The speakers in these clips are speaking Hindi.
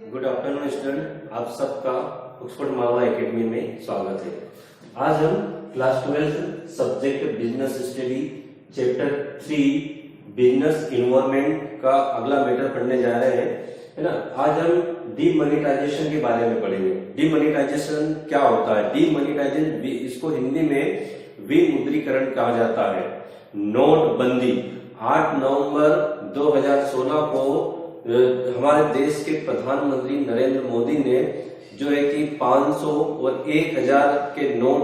गुड आफ्टरनून स्टूडेंट, आप सबका ऑक्सफोर्ड मालवा एकेडमी में स्वागत है। आज हम class 12 subject business study chapter 3 business environment का अगला मैटर पढ़ने जा रहे हैं, है ना। आज हम डीमोनेटाइजेशन के बारे में पढ़ेंगे। डीमोनेटाइजेशन क्या होता है? डीमोनेटाइजेशन, इसको हिंदी में विमुद्रीकरण कहा जाता है। नोटबंदी 8 नवंबर 2016 को हमारे देश के प्रधानमंत्री नरेंद्र मोदी ने जो है कि 500 और 1000 के नोट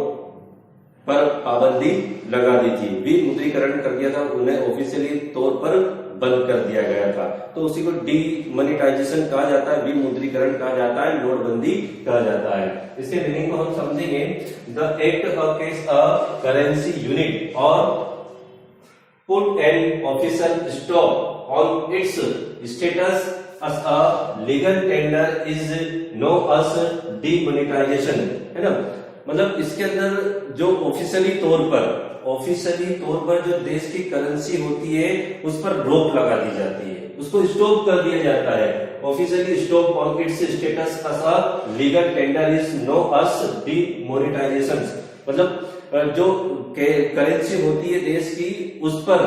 पर पाबंदी लगा दी थी, विमुद्रीकरण कर दिया था, उन्हें ऑफिशियली तौर पर बंद कर दिया गया था। तो उसी को डीमोनेटाइजेशन कहा जाता है, विमुद्रीकरण कहा जाता है, नोटबंदी कहा जाता है। इसके मीनिंग को हम समझेंगे। The act against a currency unit और put an official stop on its status as a legal tender is known as demonetization, है ना। मतलब इसके अंदर जो ऑफिशियली तौर पर जो देश की करेंसी होती है उस पर रोक लगा दी जाती है, उसको स्टॉप कर दिया जाता है। Officially stop on its status as a legal tender is known as demonetization. मतलब जो करेंसी होती है देश की, उस पर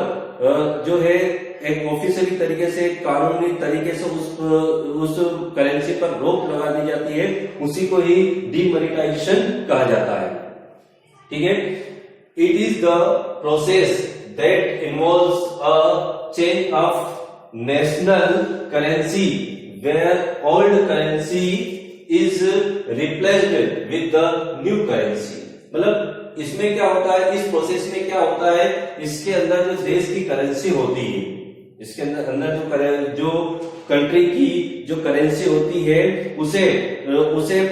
जो है एक ऑफिशियली तरीके से, कानूनी तरीके से उस करेंसी पर रोक लगा दी जाती है, उसी को ही डीमोनेटाइजेशन कहा जाता है। ठीक है। It is the process that involves a change of national currency where old currency is replaced with the new currency. मतलब इसमें क्या होता है, इस प्रोसेस में क्या होता है, इसके अंदर जो देश की करेंसी होती है, इसके अंदर जो कंट्री की जो करेंसी होती है, उसे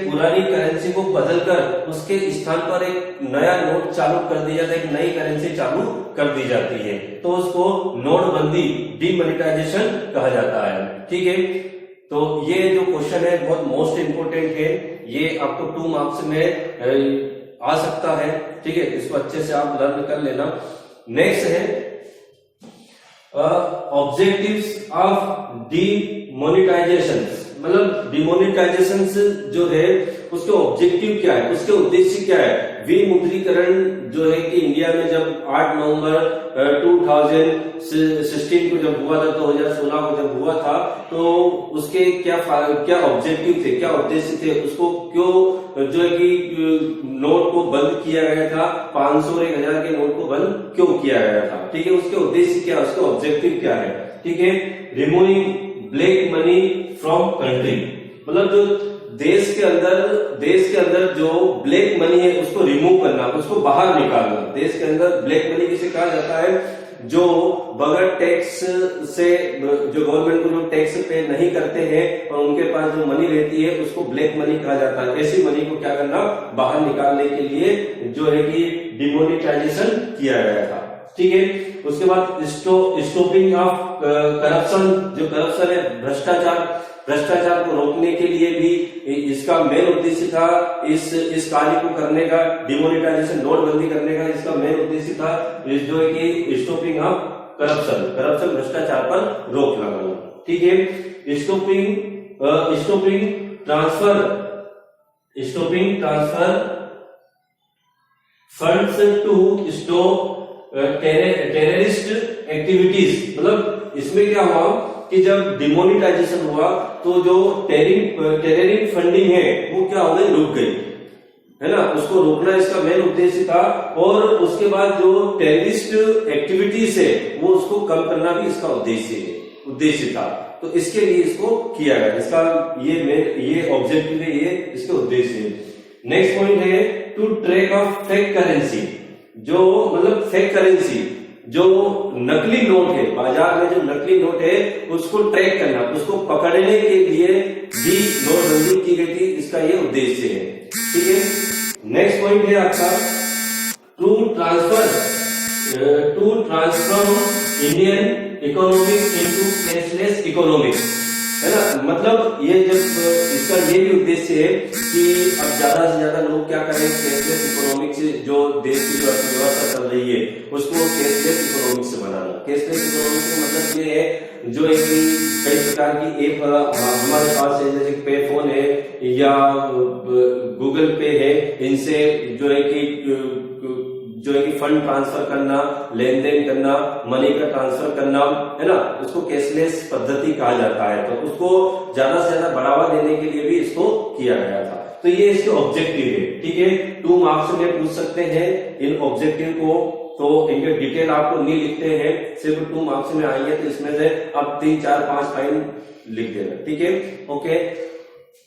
पुरानी करेंसी को बदलकर उसके स्थान पर एक नया नोट चालू कर दिया जाता है, एक नई करेंसी चालू कर दी जाती है, तो उसको नोटबंदी, डीमोनेटाइजेशन कहा जाता है। ठीक है। तो ये जो क्वेश्चन है बहुत मोस्ट इंपोर्टेंट है, ये आपको 2 मार्क्स में आ सकता है। ठीक है, इसको अच्छे से आप लर्न कर लेना। नेक्स्ट है ऑब्जेक्टिव्स ऑफ डीमोनेटाइजेशन। मतलब डीमोनेटाइजेशन जो है उसके ऑब्जेक्टिव क्या है, उसके उद्देश्य क्या है। विमुद्रीकरण जो है कि इंडिया में जब 8 नवंबर 2016 को जब हुआ था, 2016 को जब हुआ था, तो उसके क्या ऑब्जेक्टिव थे, क्या उद्देश्य थे, उसको क्यों जो है कि नोट को बंद किया गया था, 500 और 1000 के नोट को बंद क्यों किया गया था। ठीक है, उसके उद्देश्य क्या, उसके ऑब्जेक्टिव क्या है। ठीक है। Removing black money from country. मतलब जो देश के अंदर जो ब्लैक मनी है उसको रिमूव करना, उसको बाहर निकालना। देश के अंदर ब्लैक मनी किसे कहा जाता है, जो बगैर टैक्स से, जो गवर्नमेंट को जो टैक्स पे नहीं करते हैं और उनके पास जो मनी रहती है उसको ब्लैक मनी कहा जाता है। ऐसी मनी को क्या करना, बाहर निकालने के लिए जो है कि डिमोनेटाइजेशन किया गया था। ठीक है। उसके बाद स्टॉपिंग ऑफ करप्शन। जो करप्शन है, भ्रष्टाचार को रोकने के लिए भी इसका मेन उद्देश्य था। इस कार्य को करने का, डिमोनेटाइजेशन, नोटबंदी करने का इसका मेन उद्देश्य था जो है कि स्टॉपिंग ऑफ करप्शन, भ्रष्टाचार पर रोक लगाना। ठीक है। Stopping transfer funds to stop terrorist activities. मतलब इसमें क्या हुआ कि जब डिमोनेटाइजेशन हुआ तो जो टेररिस्ट फंडिंग है वो क्या हो गई, रुक गई, है ना। उसको रोकना इसका मेन उद्देश्य था। और उसके बाद जो टेररिस्ट एक्टिविटीज है वो उसको कम करना भी इसका उद्देश्य था। तो इसके लिए इसको किया गया, इसका ये ऑब्जेक्टिव है, ये इसके उद्देश्य है। नेक्स्ट पॉइंट है to track of fake currency. जो मतलब फेक करेंसी, जो नकली नोट है, बाजार में जो नकली नोट है उसको ट्रैक करना, उसको पकड़ने के लिए भी नोटबंदी की गई थी, इसका ये उद्देश्य है। ठीक है। नेक्स्ट पॉइंट है आपका to transform Indian economic into cashless economic. है ना। मतलब ये जब इसका ये भी उद्देश्य है कि अब ज्यादा से ज्यादा लोग क्या करें, कैशलेस इकोनॉमिक्स जो देश की जो अर्थव्यवस्था चल रही है उसको कैशलेस इकोनॉमिक्स से बनाना। कैशलेस इकोनॉमिक्स का मतलब ये है जो है कि कई प्रकार की ऐप हमारे पास है, जैसे पे फोन है या गूगल पे है, इनसे जो है कि फंड ट्रांसफर करना, लेन देन करना, मनी का ट्रांसफर करना, है ना, उसको कैशलेस पद्धति कहा जाता है। तो उसको ज्यादा से ज्यादा बढ़ावा देने के लिए भी इसको किया गया था। तो ये इसके ऑब्जेक्टिव है, ठीक है। 2 मार्क्स में पूछ सकते हैं इन ऑब्जेक्टिव को, तो इनके डिटेल आपको नहीं लिखते हैं, सिर्फ 2 मार्क्स में आएंगे, तो इसमें से आप 3, 4, 5 लाइन लिख देना, ठीक है, ओके।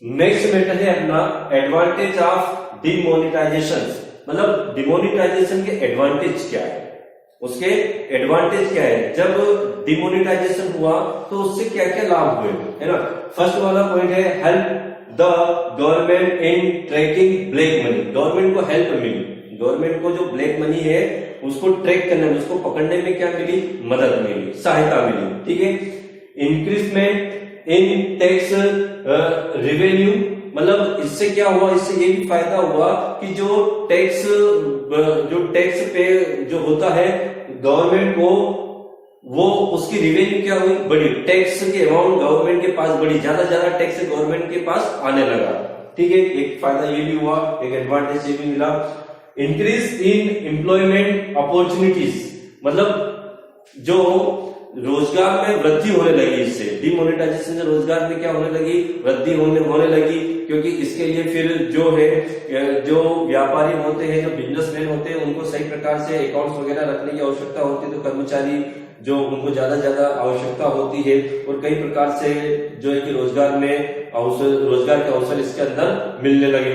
नेक्स्ट मैटर है अपना एडवांटेज ऑफ डिमोनेटाइजेशन। मतलब डिमोनेटाइजेशन के एडवांटेज क्या है, उसके एडवांटेज क्या है। जब डिमोनेटाइजेशन हुआ तो उससे क्या क्या लाभ हुए, है ना। फर्स्ट वाला पॉइंट है help the government in tracking black money. Government को हेल्प मिली, गवर्नमेंट को जो ब्लैक मनी है उसको ट्रैक करने में, उसको पकड़ने में क्या मिली, मदद मिली, सहायता मिली, ठीक है। इंक्रीजमेंट इन टैक्स रेवेन्यू, मतलब इससे क्या हुआ, इससे ये भी फायदा हुआ कि जो टैक्स पे जो होता है गवर्नमेंट को, वो उसकी रेवेन्यू क्या हुई, बड़ी, टैक्स के अमाउंट गवर्नमेंट के पास बड़ी, ज्यादा टैक्स गवर्नमेंट के पास आने लगा, ठीक है। एक फायदा ये भी हुआ, एक एडवांटेज ये भी मिला। इंक्रीज इन एम्प्लॉयमेंट अपॉर्चुनिटीज, मतलब जो रोजगार में वृद्धि होने लगी, इससे डिमोनेटाइजेशन से रोजगार में क्या होने लगी, वृद्धि होने लगी, क्योंकि इसके लिए फिर जो है, जो व्यापारी होते हैं, जो बिजनेसमैन होते हैं, उनको सही प्रकार से अकाउंट्स वगैरह रखने की आवश्यकता होती है, तो कर्मचारी जो उनको ज्यादा आवश्यकता होती है, और कई प्रकार से जो है कि रोजगार के अवसर इसके अंदर मिलने लगे।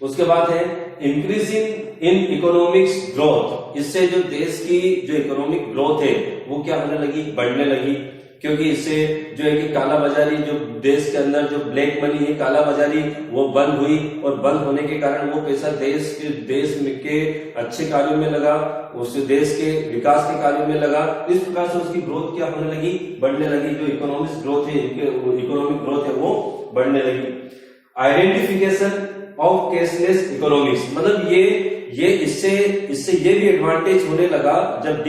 उसके बाद है इंक्रीजिंग इन इकोनॉमिक्स ग्रोथ, इससे जो देश की जो इकोनॉमिक ग्रोथ है वो क्या होने लगी, बढ़ने लगी, क्योंकि इससे जो है कि काला बाजारी, जो देश के अंदर जो ब्लैक मनी है, काला बाजारी, वो बंद हुई, और बंद होने के कारण वो पैसा देश के अच्छे कार्यों में लगा, उस देश के विकास के कार्यों में लगा। इस प्रकार से उसकी ग्रोथ क्या होने लगी, बढ़ने लगी, जो इकोनॉमिक ग्रोथ है वो बढ़ने लगी। आइडेंटिफिकेशन ऑफ कैशलेस इकोनॉमिक्स, मतलब ये इससे ये भी एडवांटेज होने लगा, जब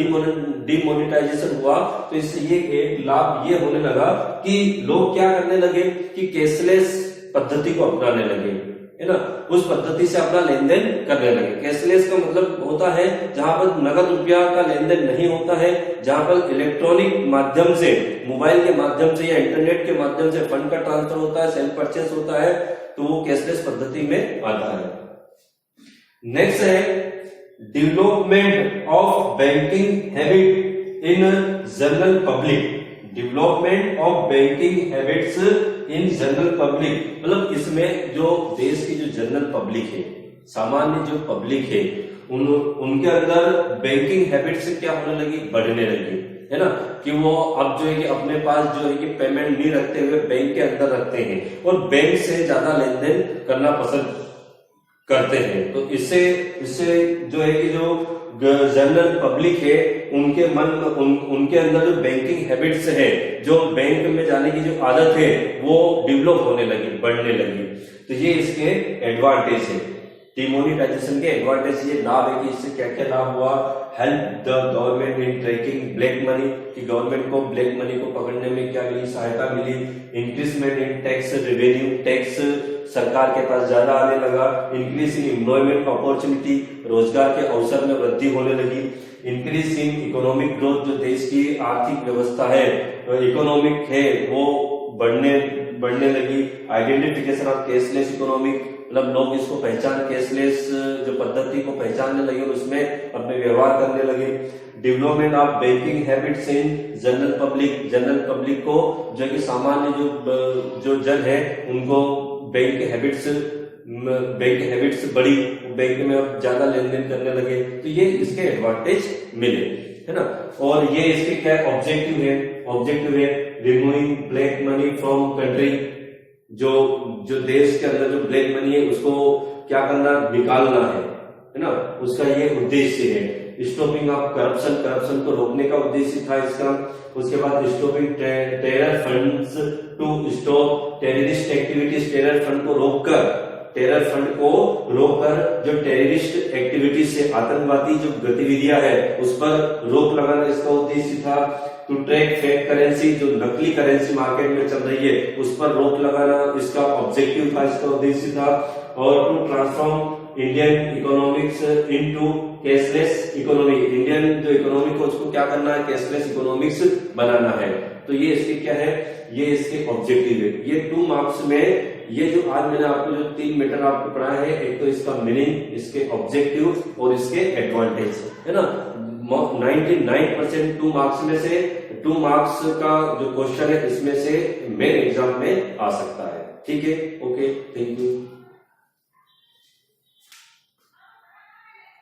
डिमोनेटाइजेशन हुआ तो इससे ये एक लाभ ये होने लगा कि लोग क्या करने लगे कि कैशलेस पद्धति को अपनाने लगे, है ना, उस पद्धति से अपना लेन देन करने लगे। कैशलेस का मतलब होता है जहां पर नगद रुपया का लेन देन नहीं होता है, जहां पर इलेक्ट्रॉनिक माध्यम से, मोबाइल के माध्यम से या इंटरनेट के माध्यम से फंड का ट्रांसफर होता है, सेल्फ परचेस होता है, तो वो कैशलेस पद्धति में आता है। नेक्स्ट है development of banking habit in general public. Development of banking habits in general public, मतलब इसमें जो देश की जो जनरल पब्लिक है, सामान्य जो पब्लिक है, उनके अंदर बैंकिंग हैबिट्स क्या होने लगी, बढ़ने लगी, है ना, कि वो अब जो है कि अपने पास जो है कि पेमेंट नहीं रखते हुए बैंक के अंदर रखते हैं, और बैंक से ज्यादा लेन देन करना पसंद करते हैं। तो इससे जो है कि जो जनरल पब्लिक है, उनके अंदर जो बैंकिंग हैबिट्स है, जो बैंक में जाने की जो आदत है, वो डेवलप होने लगी, बढ़ने लगी। तो ये इसके एडवांटेज है, डिमोनेटाइजेशन के एडवांटेज, ये लाभ है कि इससे क्या क्या लाभ हुआ। Help the government in tracking black money, कि गवर्नमेंट को ब्लैक मनी को पकड़ने में क्या मिली, सहायता मिली। Increment in tax revenue, tax सरकार के पास ज्यादा आने लगा। इंक्रीज इन एम्प्लॉयमेंट अपॉर्चुनिटी, रोजगार के अवसर में वृद्धि होने लगी। इंक्रीज इन इकोनॉमिक ग्रोथ, जो देश की आर्थिक व्यवस्था है, इकोनॉमिक है, वो बढ़ने लगी। आइडेंटिफिकेशन ऑफ कैशलेस इकोनॉमिक, मतलब लोग इसको कैशलेस जो पद्धति को पहचानने लगे और उसमें अपने व्यवहार करने लगे। Development of banking habits in general public को जो कि सामान्य जो जन है, उनको बैंक के हैबिट्स बढ़ी, बैंक में अब ज्यादा लेन देन करने लगे। तो ये इसके एडवांटेज मिले, है ना। और ये इसके क्या ऑब्जेक्टिव है removing black money from country, जो देश के अंदर जो ब्लैक मनी है उसको क्या करना, निकालना है ना, उसका ये उद्देश्य है। स्टॉपिंग ऑफ करप्शन, करप्शन को रोकने का उद्देश्य था इसका। उसके बाद stopping terror funds to stop terrorist activities, terror fund को रोककर, टेरर फंड को रोककर जो टेररिस्ट एक्टिविटीज से आतंकवादी जो गतिविधियां है उस पर रोक लगाना इसका उद्देश्य था। टू ट्रैक फेक करेंसी, जो नकली करेंसी मार्केट में चल रही है उस पर रोक लगाना इसका ऑब्जेक्टिव था, इसका उद्देश्य था। और to transform Indian economics into cashless economy, Indian जो इकोनॉमी को उसको क्या करना है, कैशलेस इकोनॉमिक्स बनाना है। तो ये इसके क्या है, ये इसके ऑब्जेक्टिव है। ये 2 मार्क्स में ये जो आज मैंने आपको जो 3 मैटर आपको पढ़ाया है, एक तो इसका मीनिंग, इसके ऑब्जेक्टिव और इसके एडवांटेज, है ना। 99% 2 मार्क्स में से 2 मार्क्स का जो क्वेश्चन है इसमें से मेन एग्जाम में आ सकता है। ठीक है, ओके, थैंक यू।